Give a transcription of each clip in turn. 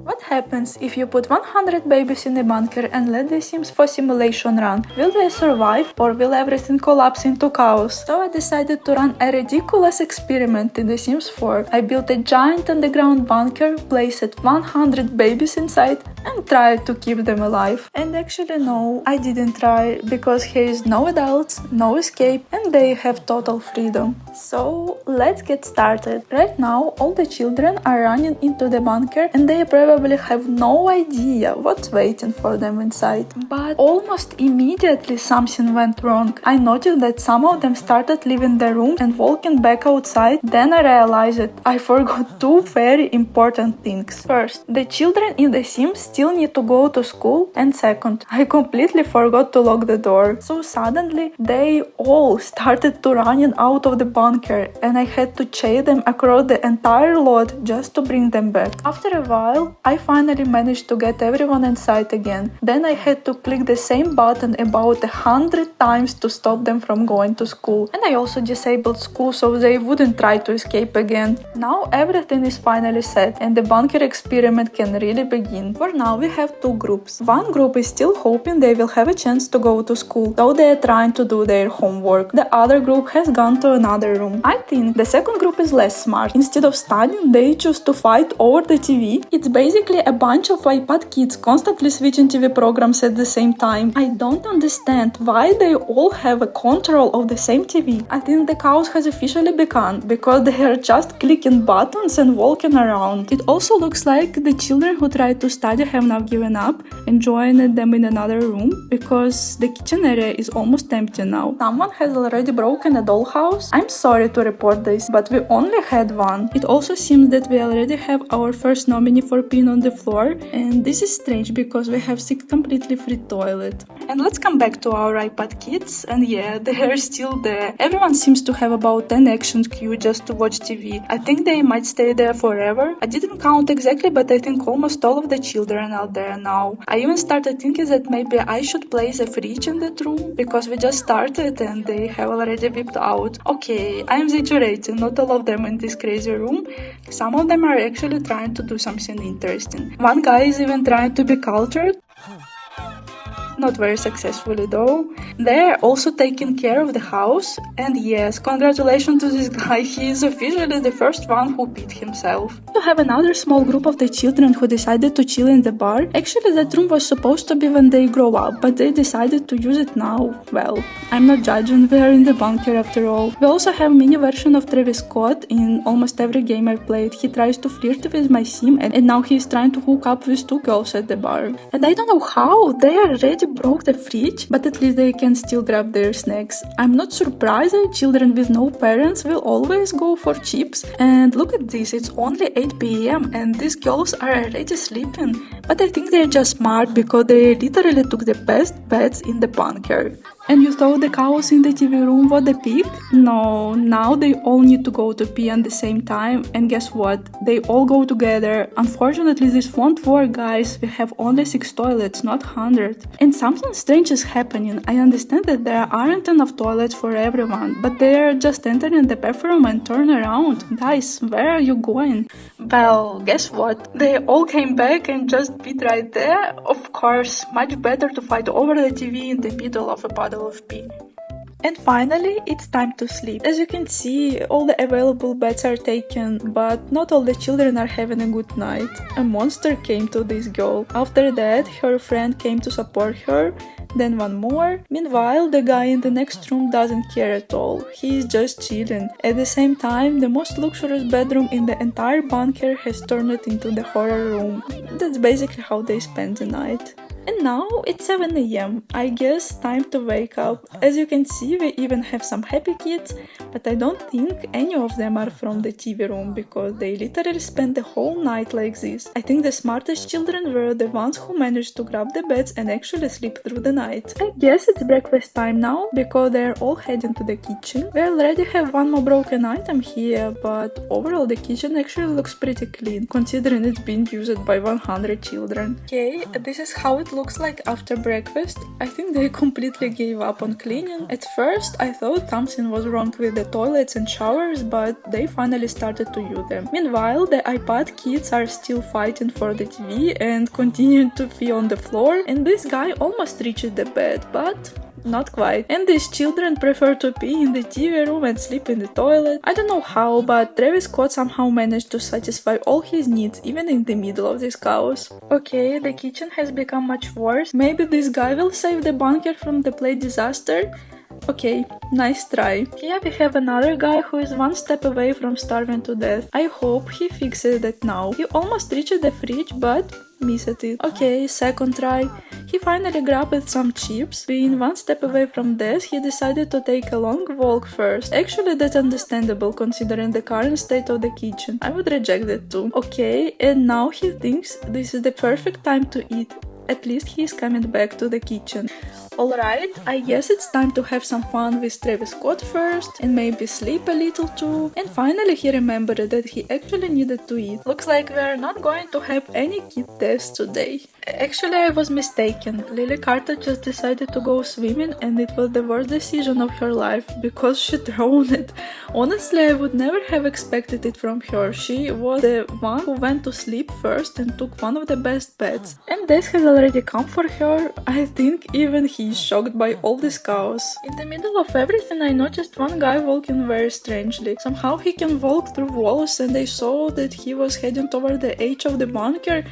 What happens if you put 100 babies in a bunker and let the Sims 4 simulation run? Will they survive or will everything collapse into chaos? So I decided to run a ridiculous experiment in The Sims 4. I built a giant underground bunker, placed 100 babies inside and tried to keep them alive. And actually no, I didn't try, because here is no adults, no escape, and they have total freedom. So let's get started. Right now all the children are running into the bunker and they probably have no idea what's waiting for them inside. But almost immediately something went wrong. I noticed that some of them started leaving the room and walking back outside. Then I realized that I forgot two very important things. First, the children in The Sims still need to go to school, and second, I completely forgot to lock the door. So suddenly they all started to running out of the bunker and I had to chase them across the entire lot just to bring them back. After a while, I finally managed to get everyone inside again. Then I had to click the same button about 100 times to stop them from going to school. And I also disabled school so they wouldn't try to escape again. Now everything is finally set and the bunker experiment can really begin. For now we have two groups. One group is still hoping they will have a chance to go to school, though they are trying to do their homework. The other group has gone to another room. I think the second group is less smart. Instead of studying, they choose to fight over the TV. It's basically a bunch of iPad kids constantly switching TV programs at the same time. I don't understand why they all have a control of the same TV. I think the chaos has officially begun because they are just clicking buttons and walking around. It also looks like the children who tried to study have now given up and joined them in another room because the kitchen area is almost empty now. Someone has already broken a dollhouse. I'm sorry to report this, but we only had one. It also seems that we already have our first nominee for peeing on the floor, and this is strange because we have 6 completely free toilet. And let's come back to our iPad kids, and yeah, they are still there. Everyone seems to have about 10 action queue just to watch TV. I think they might stay there forever. I didn't count exactly, but I think almost all of the children are there now. I even started thinking that maybe I should place a fridge in that room because we just started and they have already beeped out. Okay, I am exaggerating, not all of them in this crazy room. Some of them are actually trying to do something interesting. One guy is even trying to be cultured. Not very successfully though. They're also taking care of the house, and yes, congratulations to this guy, he is officially the first one who peed himself. To have another small group of the children who decided to chill in the bar. Actually that room was supposed to be when they grow up, but they decided to use it now. Well, I'm not judging, we are in the bunker after all. We also have mini version of Travis Scott in almost every game I've played. He tries to flirt with my sim and now he's trying to hook up with 2 girls at the bar. And I don't know how, they already broke the fridge, but at least they can still grab their snacks. I'm not surprised that children with no parents will always go for chips. And look at this, it's only 8 p.m. and these girls are already sleeping. But I think they're just smart because they literally took the best beds in the bunker. And you thought the chaos in the TV room was the peak? No, now they all need to go to pee at the same time, and guess what? They all go together. Unfortunately, this won't work, guys. We have only 6 toilets, not 100. And something strange is happening. I understand that there aren't enough toilets for everyone, but they're just entering the bathroom and turn around. Guys, where are you going? Well, guess what? They all came back and just peed right there. Of course, much better to fight over the TV in the middle of a puddle of pee. And finally, it's time to sleep. As you can see, all the available beds are taken, but not all the children are having a good night. A monster came to this girl. After that, her friend came to support her, then one more. Meanwhile, the guy in the next room doesn't care at all. He is just chilling. At the same time, the most luxurious bedroom in the entire bunker has turned into the horror room. That's basically how they spend the night. And now it's 7 AM. I guess time to wake up. As you can see, we even have some happy kids, but I don't think any of them are from the TV room because they literally spent the whole night like this. I think the smartest children were the ones who managed to grab the beds and actually sleep through the night. I guess it's breakfast time now because they're all heading to the kitchen. We already have one more broken item here, but overall the kitchen actually looks pretty clean considering it's being used by 100 children. Okay, this is how it looks like after breakfast, I think they completely gave up on cleaning. At first, I thought something was wrong with the toilets and showers, but they finally started to use them. Meanwhile, the iPad kids are still fighting for the TV and continuing to pee on the floor, and this guy almost reached the bed, but not quite. And these children prefer to pee in the TV room and sleep in the toilet. I don't know how, but Travis Scott somehow managed to satisfy all his needs, even in the middle of this chaos. Okay, the kitchen has become much worse. Maybe this guy will save the bunker from the plate disaster? Okay, nice try. Here we have another guy who is one step away from starving to death. I hope he fixes that now. He almost reached the fridge, but missed it. Okay, second try. He finally grabbed some chips. Being one step away from death, he decided to take a long walk first. Actually, that's understandable considering the current state of the kitchen. I would reject that too. Okay, and now he thinks this is the perfect time to eat. At least he is coming back to the kitchen. Alright, I guess it's time to have some fun with Travis Scott first, and maybe sleep a little too. And finally he remembered that he actually needed to eat. Looks like we're not going to have any kid tests today. Actually, I was mistaken. Lily Carter just decided to go swimming, and it was the worst decision of her life, because she drowned it. Honestly, I would never have expected it from her. She was the one who went to sleep first and took one of the best bets. And this has already come for her. I think even he is shocked by all this chaos. In the middle of everything, I noticed one guy walking very strangely. Somehow he can walk through walls, and I saw that he was heading toward the edge of the bunker,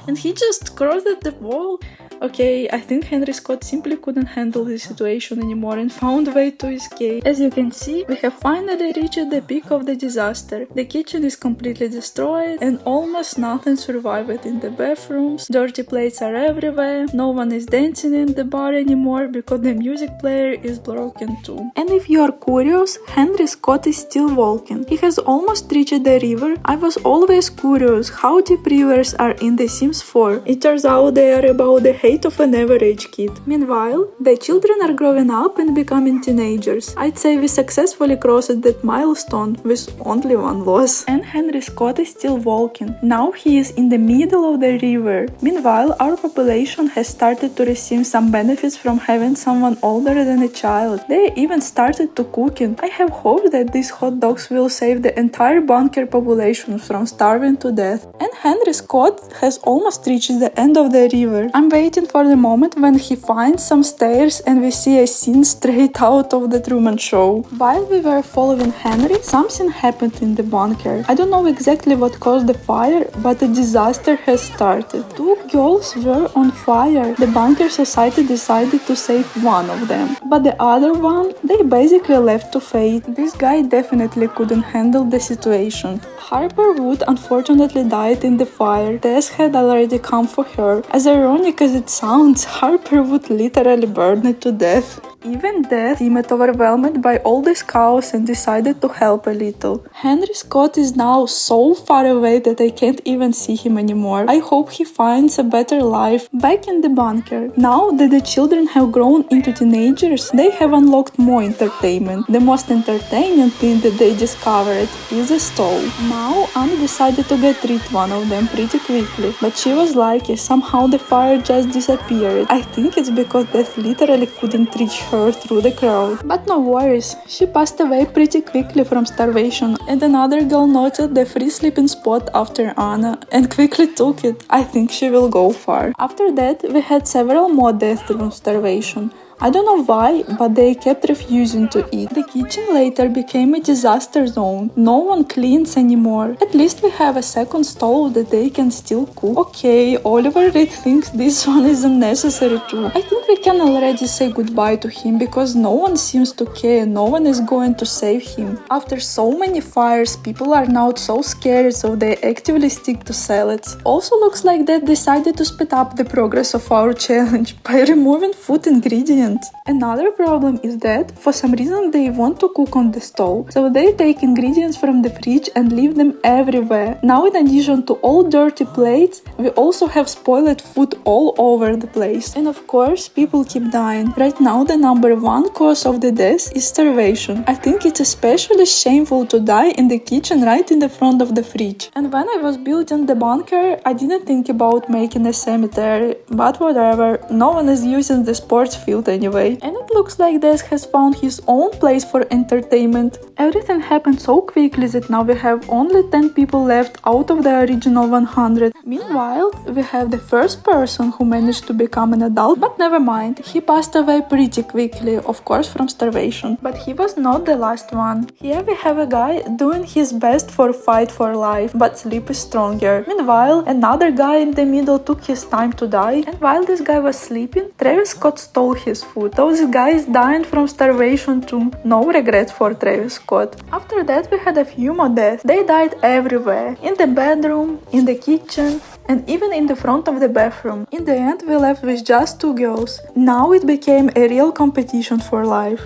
and he just crossed the wall. Okay, I think Henry Scott simply couldn't handle the situation anymore and found a way to escape. As you can see, we have finally reached the peak of the disaster. The kitchen is completely destroyed and almost nothing survived in the bathrooms. Dirty plates are everywhere. No one is dancing in the bar anymore because the music player is broken too. And if you are curious, Henry Scott is still walking. He has almost reached the river. I was always curious how deep rivers are in The Sims 4. It turns out they are about the height of an average kid. Meanwhile, the children are growing up and becoming teenagers. I'd say we successfully crossed that milestone with only one loss. And Henry Scott is still walking. Now he is in the middle of the river. Meanwhile, our population has started to receive some benefits from having someone older than a child. They even started to cooking. I have hope that these hot dogs will save the entire bunker population from starving to death. And Henry Scott has almost reached the end of the river. I'm waiting for the moment when he finds some stairs and we see a scene straight out of the Truman Show. While we were following Henry, something happened in the bunker. I don't know exactly what caused the fire, but a disaster has started. Two girls were on fire. The bunker society decided to save one of them, but the other one, they basically left to fate. This guy definitely couldn't handle the situation. Harper Wood unfortunately died in the fire. Death had already come for her. As ironic as it sounds, Harper Wood literally burned to death. Even Death seemed overwhelmed by all this chaos and decided to help a little. Henry Scott is now so far away that I can't even see him anymore. I hope he finds a better life back in the bunker. Now that the children have grown into teenagers, they have unlocked more entertainment. The most entertaining thing that they discovered is a stove. Now Anna decided to get rid of one of them pretty quickly, but she was lucky. Somehow the fire just disappeared. I think it's because Death literally couldn't reach her through the crowd. But no worries, she passed away pretty quickly from starvation, and another girl noted the free sleeping spot after Anna and quickly took it. I think she will go far. After that, we had several more deaths from starvation. I don't know why, but they kept refusing to eat. The kitchen later became a disaster zone. No one cleans anymore. At least we have a second stove that they can still cook. Okay, Oliver Reed thinks this one is unnecessary too. I think we can already say goodbye to him because no one seems to care. No one is going to save him. After so many fires, people are now so scared, so they actively stick to salads. Also looks like they decided to speed up the progress of our challenge by removing food ingredients. ingredients. Another problem is that for some reason they want to cook on the stove, so they take ingredients from the fridge and leave them everywhere. Now, in addition to all dirty plates, we also have spoiled food all over the place. And of course, people keep dying. Right now, the number one cause of the death is starvation. I think it's especially shameful to die in the kitchen right in the front of the fridge. And when I was building the bunker, I didn't think about making a cemetery, but whatever, no one is using the sports field anyway. And it looks like Des has found his own place for entertainment. Everything happened so quickly that now we have only 10 people left out of the original 100. Meanwhile, we have the first person who managed to become an adult, but never mind, he passed away pretty quickly, of course from starvation. But he was not the last one. Here we have a guy doing his best for fight for life, but sleep is stronger. Meanwhile, another guy in the middle took his time to die, and while this guy was sleeping, Travis Scott stole his food. So this guy is dying from starvation too. No regrets for Travis Scott. After that, we had a few more deaths. They died everywhere. In the bedroom, in the kitchen, and even in the front of the bathroom. In the end, we left with just 2 girls. Now it became a real competition for life.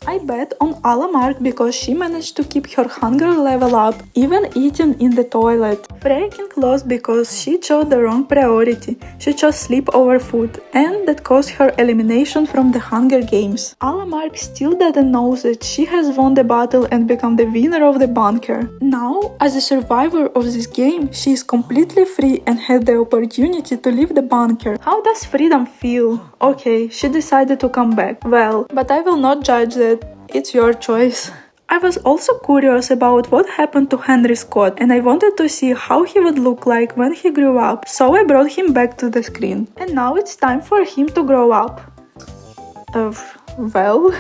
I bet on Alamark because she managed to keep her hunger level up, even eating in the toilet. Freaking lost because she chose the wrong priority. She chose sleep over food, and that caused her elimination from the Hunger Games. Alamark still doesn't know that she has won the battle and become the winner of the bunker. Now, as a survivor of this game, she is completely free and had the opportunity to leave the bunker. How does freedom feel? Okay, she decided to come back. Well, but I will not judge that. It's your choice. I was also curious about what happened to Henry Scott, and I wanted to see how he would look like when he grew up, so I brought him back to the screen. And now it's time for him to grow up. Well,